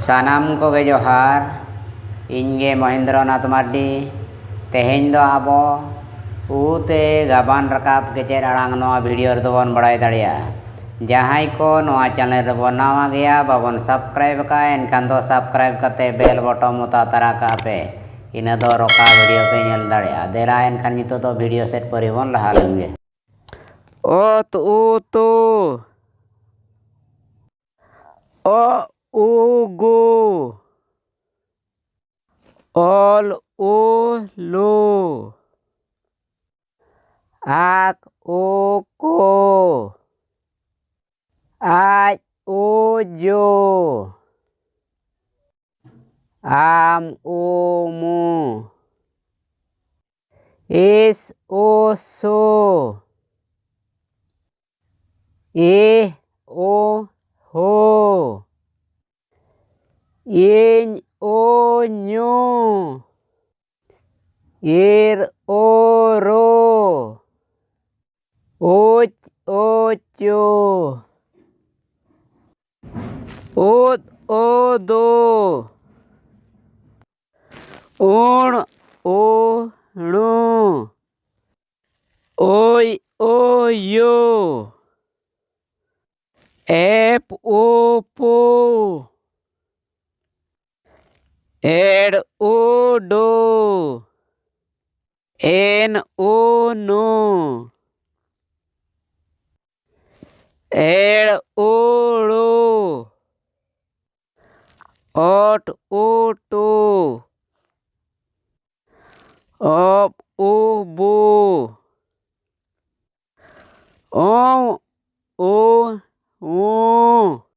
सानाम को गे जोहार इनगे महेंद्रनाथ मार्डी तेहें दो आबो ऊते गाबान रकाब केचेर आड़ांग नोआ वीडियो रे दोबन बड़ाई दाड़िया जहां को नोआ चैनल रे बन नवा गया बाबन सब्सक्राइब का एनखान दो सब्सक्राइब करते बेल बटन मुता तरा का पे इना दो रोका वीडियो पे नेल दाड़िया देरा एनखान नितो दो वीडियो सेट परिबन लहा लेंगे ओ तो ओ उगु ऑल ओ लो आक ओ को आज ओ जो आम ओ मु इस ओ सो ए ओ हो इन ओ new Ir oro uch ocho ut odo un unu oi oyo ep opo ed odo en uno ed oro ot utu op ubu o